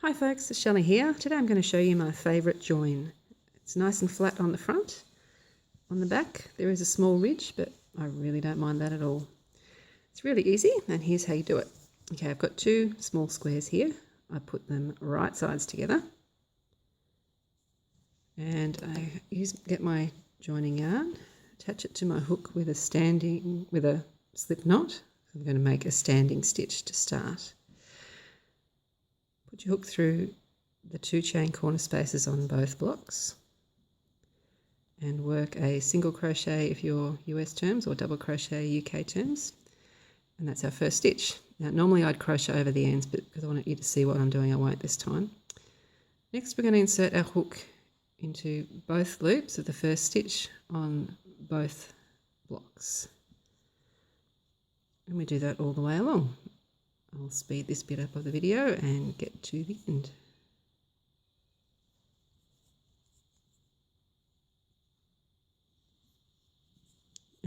Hi folks, it's Shelley here. Today I'm going to show you my favourite join. It's nice and flat on the front. On the back there is a small ridge, but I really don't mind that at all. It's really easy, and here's how you do it. Okay, I've got two small squares here. I put them right sides together, and I get my joining yarn, attach it to my hook with a slip knot. I'm going to make a standing stitch to start. Put your hook through the two chain corner spaces on both blocks and work a single crochet if you're US terms or double crochet UK terms, and that's our first stitch. Now normally I'd crochet over the ends, but because I want you to see what I'm doing, I won't this time. Next we're going to insert our hook into both loops of the first stitch on both blocks, and we do that all the way along. I'll speed this bit up of the video and get to the end.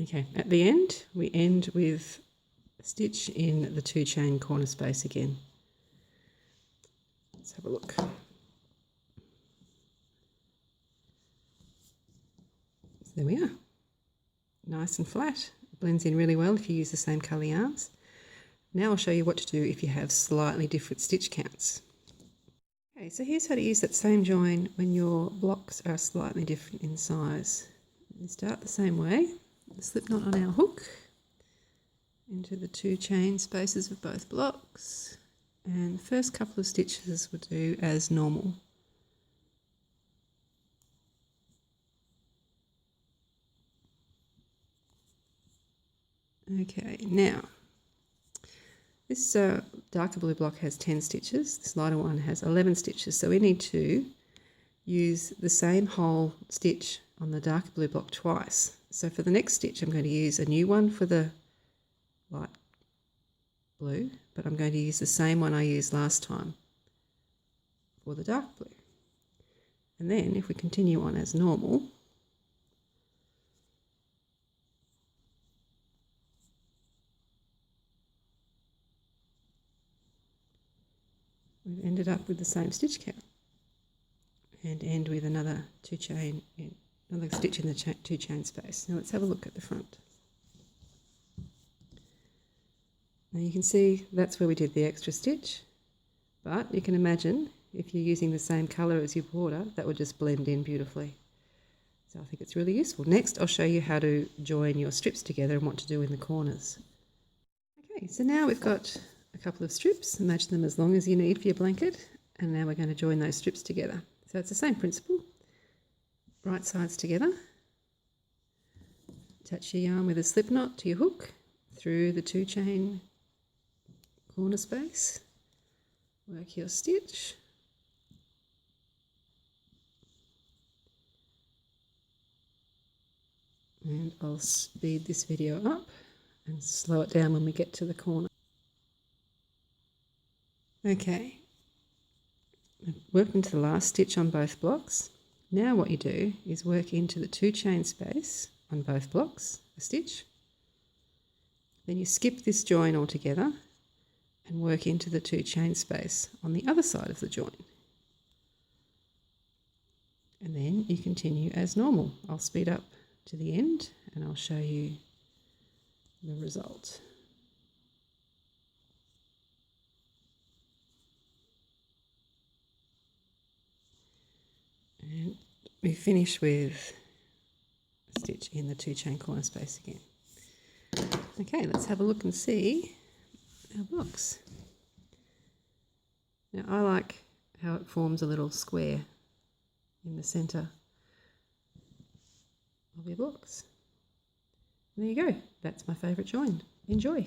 Okay, at the end we end with a stitch in the two chain corner space again. Let's have a look. So there we are. Nice and flat. It blends in really well if you use the same colour yarns. Now I'll show you what to do if you have slightly different stitch counts. Okay, so here's how to use that same join when your blocks are slightly different in size. We start the same way, the slip knot on our hook into the two chain spaces of both blocks, and the first couple of stitches we'll do as normal. Okay, now this darker blue block has 10 stitches, this lighter one has 11 stitches, so we need to use the same whole stitch on the darker blue block twice. So for the next stitch I'm going to use a new one for the light blue, but I'm going to use the same one I used last time for the dark blue. And then if we continue on as normal, we've ended up with the same stitch count, and end with another stitch in the two chain space. Now let's have a look at the front. Now you can see that's where we did the extra stitch, but you can imagine if you're using the same colour as your border, that would just blend in beautifully. So I think it's really useful. Next I'll show you how to join your strips together and what to do in the corners. Okay, so now we've got a couple of strips. Imagine them as long as you need for your blanket, and now we're going to join those strips together. So it's the same principle. Right sides together, attach your yarn with a slip knot to your hook through the two chain corner space, work your stitch, and I'll speed this video up and slow it down when we get to the corner. Okay, I've worked into the last stitch on both blocks. Now what you do is work into the two chain space on both blocks, a stitch. Then you skip this join altogether and work into the two chain space on the other side of the join. And then you continue as normal. I'll speed up to the end and I'll show you the result. And we finish with a stitch in the two chain corner space again. Okay, let's have a look and see our blocks. Now I like how it forms a little square in the centre of your blocks. And there you go, that's my favourite join. Enjoy!